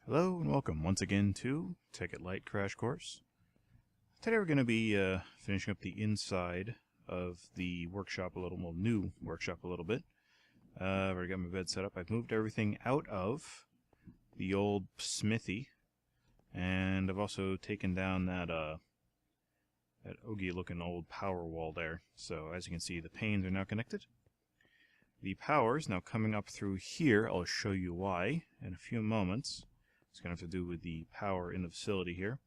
Hello and welcome once again to Tekkit Lite Crash Course. Today we're going to be finishing up the inside of the workshop a little, well, new workshop a little bit. I've already got my bed set up. I've moved everything out of the old smithy, and I've also taken down that oggy-looking old power wall there. So as you can see, the panes are now connected. The power is now coming up through here. I'll show you why in a few moments. It's going to have to do with the power in the facility here.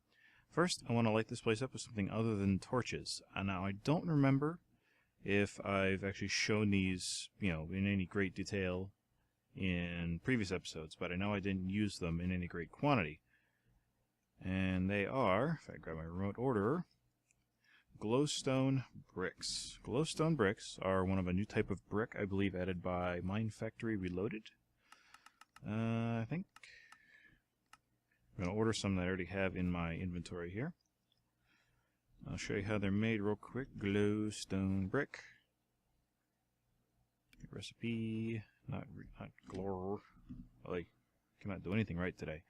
First, I want to light this place up with something other than torches. Now, I don't remember if I've actually shown these, in any great detail in previous episodes, but I know I didn't use them in any great quantity. And they are, if I grab my remote orderer, glowstone bricks. Glowstone bricks are one of a new type of brick, I believe, added by Mine Factory Reloaded. I think I'm going to order some that I already have in my inventory here. I'll show you how they're made real quick. Glowstone brick. Recipe, not glor. I cannot do anything right today.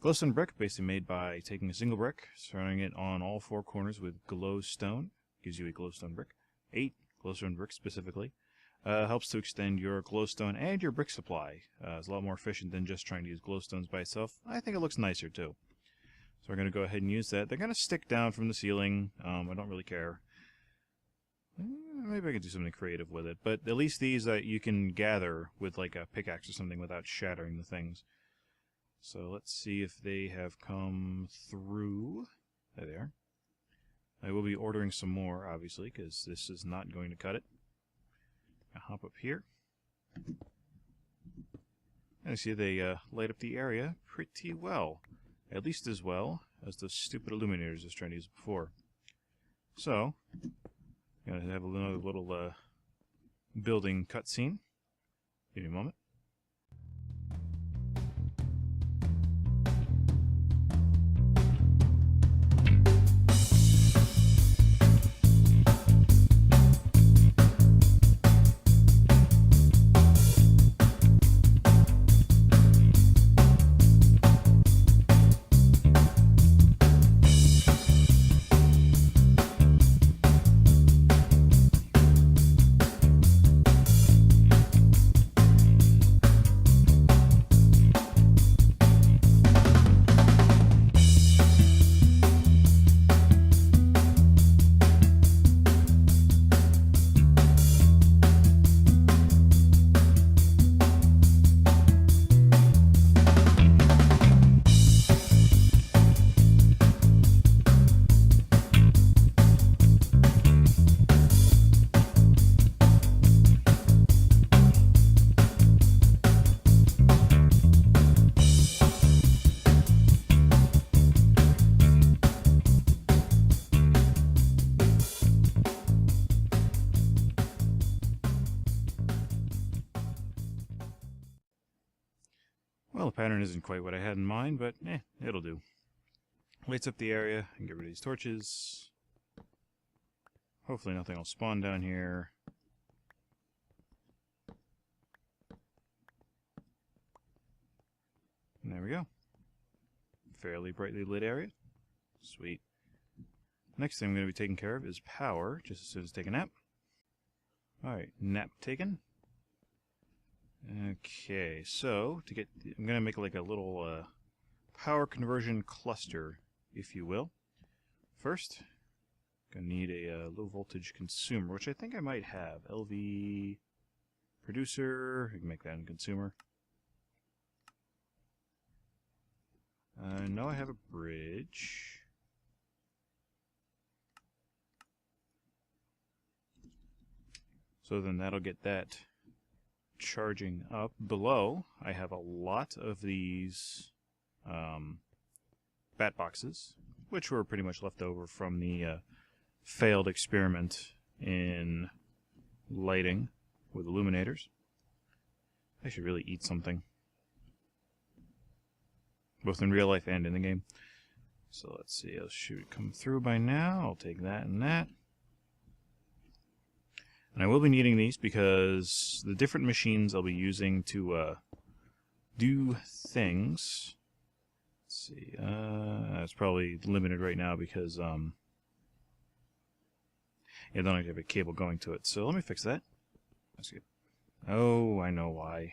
Glowstone brick, basically made by taking a single brick, surrounding it on all four corners with glowstone. Gives you a glowstone brick. 8 glowstone bricks specifically. Helps to extend your glowstone and your brick supply. It's a lot more efficient than just trying to use glowstones by itself. I think it looks nicer too. So we're going to go ahead and use that. They're going to stick down from the ceiling. I don't really care. Maybe I could do something creative with it. But at least these you can gather with like a pickaxe or something without shattering the things. So let's see if they have come through. There they are. I will be ordering some more, obviously, because this is not going to cut it. I'll hop up here. And you see they light up the area pretty well. At least as well as those stupid illuminators I was trying to use before. So, I'm going to have another little building cutscene. Give me a moment. Well, the pattern isn't quite what I had in mind, but it'll do. Lights up the area and get rid of these torches. Hopefully nothing will spawn down here. And there we go. Fairly brightly lit area. Sweet. Next thing I'm going to be taking care of is power, just as soon as I take a nap. Alright, nap taken. Okay, so I'm going to make like a little power conversion cluster, if you will. First, going to need a low voltage consumer, which I think I might have. LV producer, I can make that in consumer. I know I have a bridge. So then that'll get that charging up. Below, I have a lot of these bat boxes, which were pretty much left over from the failed experiment in lighting with illuminators. I should really eat something, both in real life and in the game. So let's see, it should come through by now. I'll take that and that. And I will be needing these because the different machines I'll be using to do things Let's see. It's probably limited right now because I don't have a cable going to it. So let me fix that. That's good. Oh, I know why.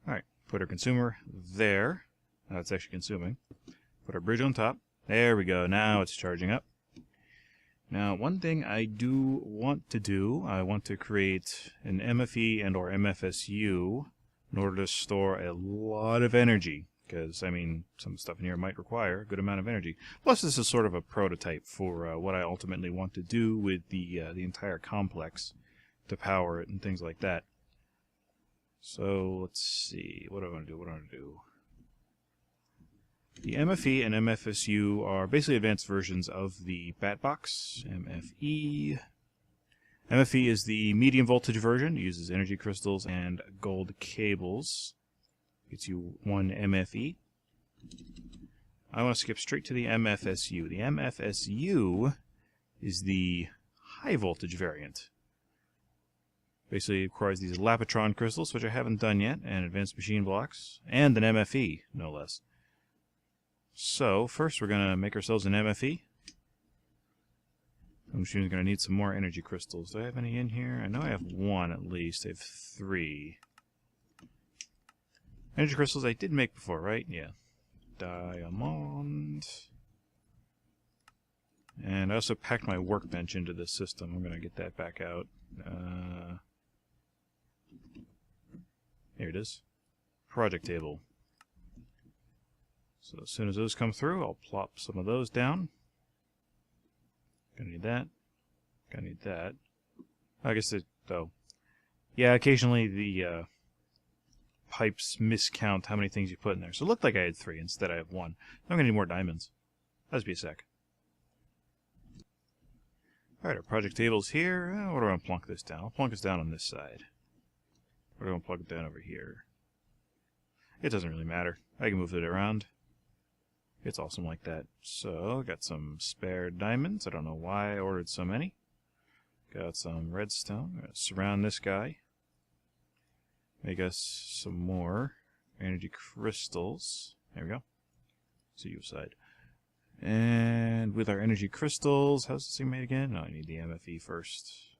Alright, put our consumer there. Now it's actually consuming. Put our bridge on top. There we go. Now it's charging up. Now, one thing I do want to do, I want to create an MFE and or MFSU in order to store a lot of energy. Because, I mean, some stuff in here might require a good amount of energy. Plus, this is sort of a prototype for what I ultimately want to do with the entire complex to power it and things like that. So, let's see. What do I want to do? The MFE and MFSU are basically advanced versions of the BatBox. MFE. MFE is the medium voltage version. It uses energy crystals and gold cables. Gets you 1 MFE. I want to skip straight to the MFSU. The MFSU is the high voltage variant. Basically, it requires these Lapotron crystals, which I haven't done yet, and advanced machine blocks, and an MFE, no less. So, first we're going to make ourselves an MFE. The machine's going to need some more energy crystals. Do I have any in here? I know I have 1 at least. I have 3. Energy crystals I did make before, right? Yeah. Diamond. And I also packed my workbench into this system. I'm going to get that back out. Here it is. Project table. So as soon as those come through, I'll plop some of those down. Gonna need that. Gonna need that. I guess it, though. Yeah, occasionally the pipes miscount how many things you put in there. So it looked like I had 3, instead I have 1. I'm gonna need more diamonds. That'll be a sec. Alright, our project table's here. Where do I want to plunk this down? I'll plunk this down on this side. Where do I want to plug it down over here? It doesn't really matter. I can move it around. It's awesome like that. So, got some spare diamonds. I don't know why I ordered so many. Got some redstone. I'm going to surround this guy. Make us some more energy crystals. There we go. See you side. And with our energy crystals, how's this thing made again? No, I need the MFE first.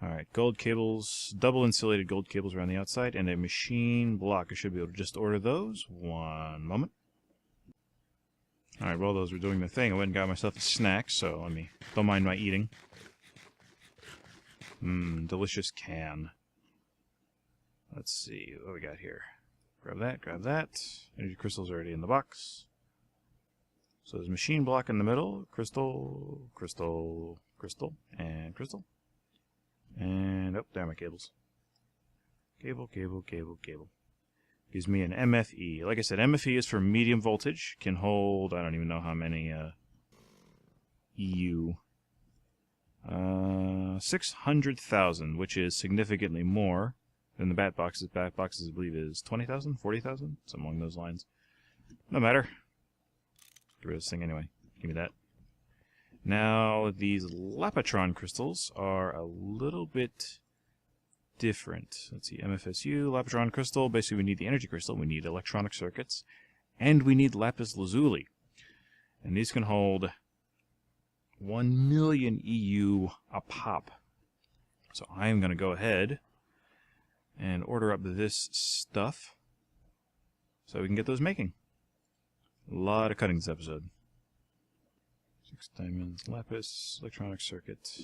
Alright, gold cables, double insulated gold cables around the outside, and a machine block. I should be able to just order those. One moment. Alright, while those were doing the thing, I went and got myself a snack, so don't mind my eating. Delicious can. Let's see, what we got here? Grab that, grab that. Energy crystals already in the box. So there's a machine block in the middle. Crystal, crystal, crystal, and crystal. And, oh, there are my cables. Cable, cable, cable, cable. Gives me an MFE. Like I said, MFE is for medium voltage. Can hold, I don't even know how many EU. 600,000, which is significantly more than the BatBoxes. BatBoxes, I believe, is 20,000, 40,000, something along those lines. No matter. Get rid of this thing anyway. Give me that. Now, these Lapotron crystals are a little bit different. Let's see, MFSU, Lapotron crystal. Basically, we need the energy crystal, we need electronic circuits, and we need lapis lazuli. And these can hold 1 million EU a pop. So I'm going to go ahead and order up this stuff so we can get those making. A lot of cutting this episode. 6 diamonds, lapis, electronic circuit.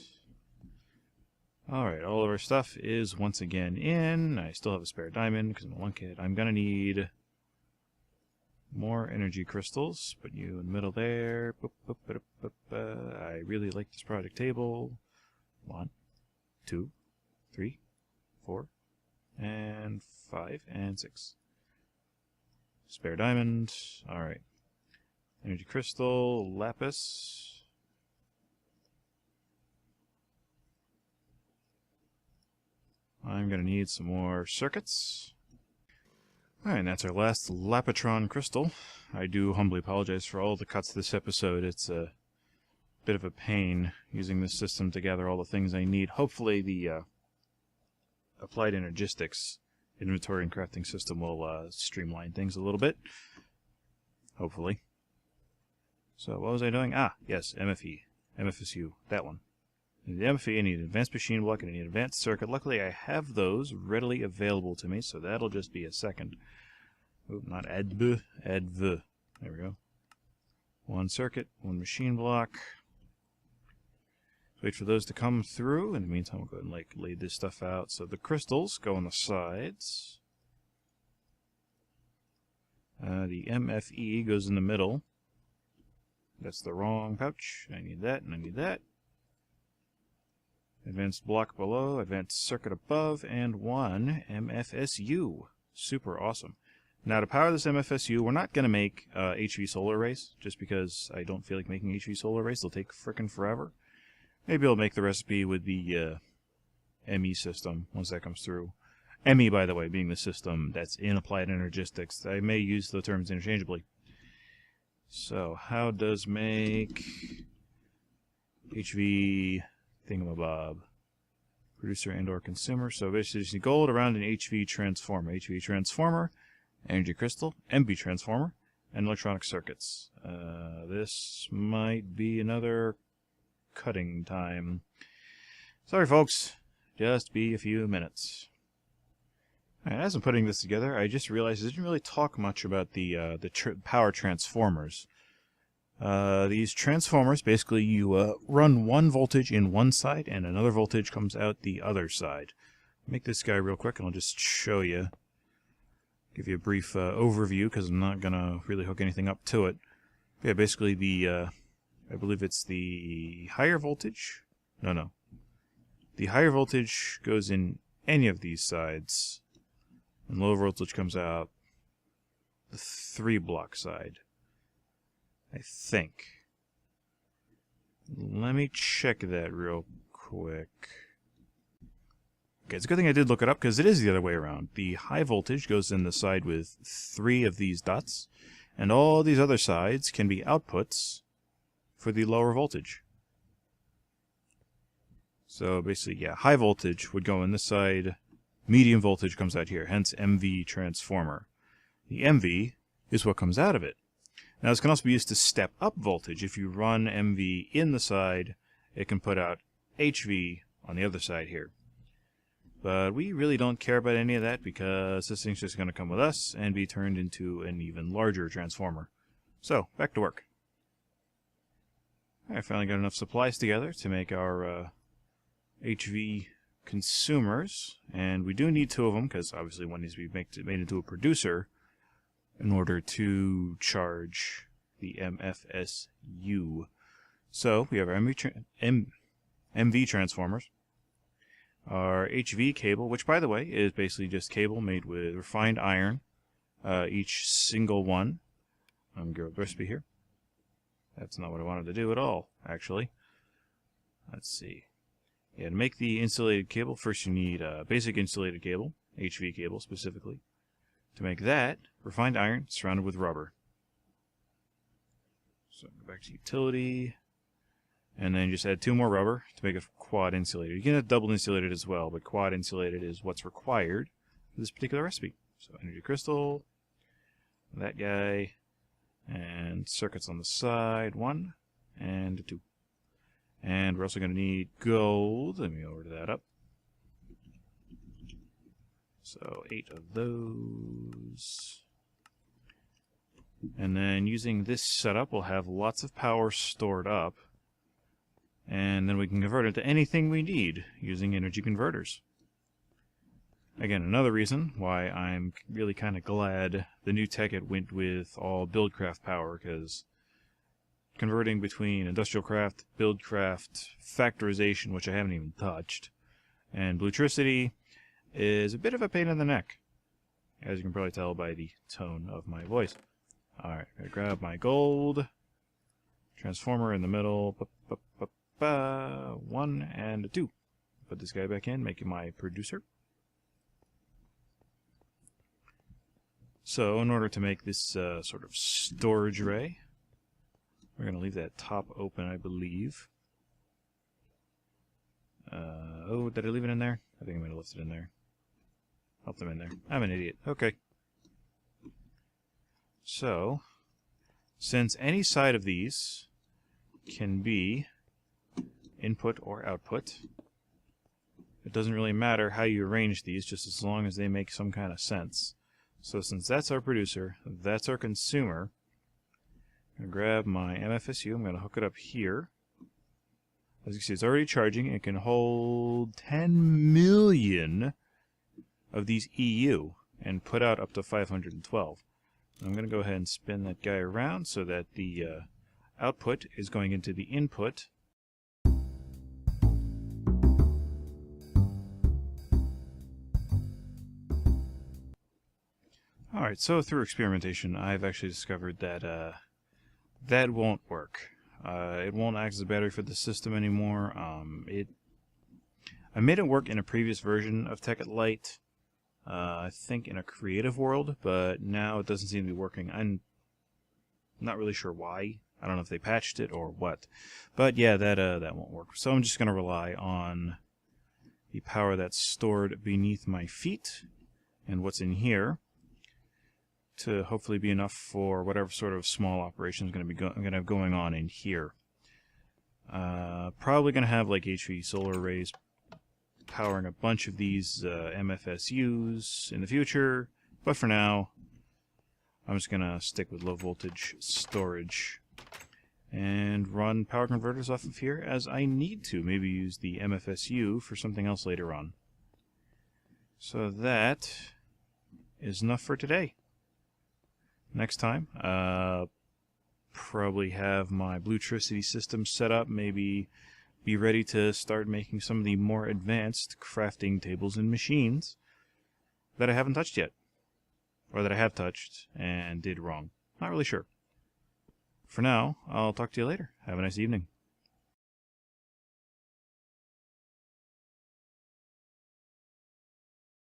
Alright, all of our stuff is once again in. I still have a spare diamond because I'm a lunkhead. I'm going to need more energy crystals. Put you in the middle there. I really like this project table. 1, 2, 3, 4, and 5, and 6. Spare diamond. Alright. Energy crystal, lapis. I'm going to need some more circuits. Alright, and that's our last Lapotron crystal. I do humbly apologize for all the cuts this episode. It's a bit of a pain using this system to gather all the things I need. Hopefully the Applied Energistics inventory and crafting system will streamline things a little bit. Hopefully. So what was I doing? Ah, yes, MFE. MFSU. That one. In the MFE, I need an advanced machine block and I need an advanced circuit. Luckily, I have those readily available to me, so that'll just be a second. Oh, not adv, adv. There we go. One circuit, one machine block. Wait for those to come through. In the meantime, we'll go ahead and lay this stuff out. So the crystals go on the sides. The MFE goes in the middle. That's the wrong pouch. I need that and I need that. Advanced block below, advanced circuit above, and one MFSU. Super awesome. Now to power this MFSU, we're not going to make HV solar arrays, just because I don't feel like making HV solar arrays. They'll take frickin' forever. Maybe I'll make the recipe with the ME system once that comes through. ME, by the way, being the system that's in Applied Energistics. I may use the terms interchangeably. So, how does make HV thingamabob? Producer and or consumer. So basically just need gold around an HV transformer. HV transformer, energy crystal, MB transformer, and electronic circuits. This might be another cutting time. Sorry folks, just be a few minutes. Alright, as I'm putting this together, I just realized I didn't really talk much about the power transformers. These transformers, basically you run one voltage in one side and another voltage comes out the other side. Make this guy real quick and I'll just show you. Give you a brief overview because I'm not going to really hook anything up to it. Yeah, basically the I believe it's the higher voltage. No. The higher voltage goes in any of these sides, and lower voltage comes out the 3-block side. I think. Let me check that real quick. Okay, it's a good thing I did look it up because it is the other way around. The high voltage goes in the side with 3 of these dots, and all these other sides can be outputs for the lower voltage. So basically, yeah, high voltage would go in this side, medium voltage comes out here, hence MV transformer. The MV is what comes out of it. Now this can also be used to step up voltage. If you run MV in the side, it can put out HV on the other side here. But we really don't care about any of that because this thing's just going to come with us and be turned into an even larger transformer. So, back to work. I finally got enough supplies together to make our HV consumers, and we do need 2 of them because obviously one needs to be made into a producer in order to charge the MFSU. So we have our MV transformers, our HV cable, which by the way is basically just cable made with refined iron, each single one. I'm going to go with the recipe here. That's not what I wanted to do at all, actually. Let's see. Yeah, to make the insulated cable, first you need a basic insulated cable, HV cable specifically. To make that, refined iron surrounded with rubber. So go back to utility, and then just add 2 more rubber to make a quad insulated. You can have double insulated as well, but quad insulated is what's required for this particular recipe. So energy crystal, that guy, and circuits on the side, 1 and 2. And we're also going to need gold. Let me order that up. So 8 of those. And then using this setup, we'll have lots of power stored up. And then we can convert it to anything we need using energy converters. Again, another reason why I'm really kind of glad the new Tekkit went with all Buildcraft power, because converting between Industrial Craft, Buildcraft, Factorization, which I haven't even touched, and Bluetricity is a bit of a pain in the neck, as you can probably tell by the tone of my voice. Alright, I'm going to grab my gold, transformer in the middle, 1 and 2. Put this guy back in, making my producer. So, in order to make this sort of storage array, we're going to leave that top open, I believe. Oh, did I leave it in there? I think I might have left it in there. help them in there. I'm an idiot. Okay. So, since any side of these can be input or output, it doesn't really matter how you arrange these, just as long as they make some kind of sense. So since that's our producer, that's our consumer, I'm going to grab my MFSU, I'm going to hook it up here. As you can see, it's already charging. It can hold 10 million of these EU and put out up to 512. I'm going to go ahead and spin that guy around so that the output is going into the input. Alright, so through experimentation, I've actually discovered that that won't work. It won't act as a battery for the system anymore. I made it work in a previous version of Tekkit Lite, I think in a creative world, but now it doesn't seem to be working. I'm not really sure why. I don't know if they patched it or what. But yeah, that won't work. So I'm just going to rely on the power that's stored beneath my feet and what's in here to hopefully be enough for whatever sort of small operation is going to be going on in here. Probably going to have like HV solar arrays powering a bunch of these MFSUs in the future, but for now I'm just going to stick with low voltage storage and run power converters off of here as I need to. Maybe use the MFSU for something else later on. So that is enough for today. Next time, probably have my Bluetricity system set up, maybe be ready to start making some of the more advanced crafting tables and machines that I haven't touched yet, or that I have touched and did wrong. Not really sure. For now, I'll talk to you later. Have a nice evening.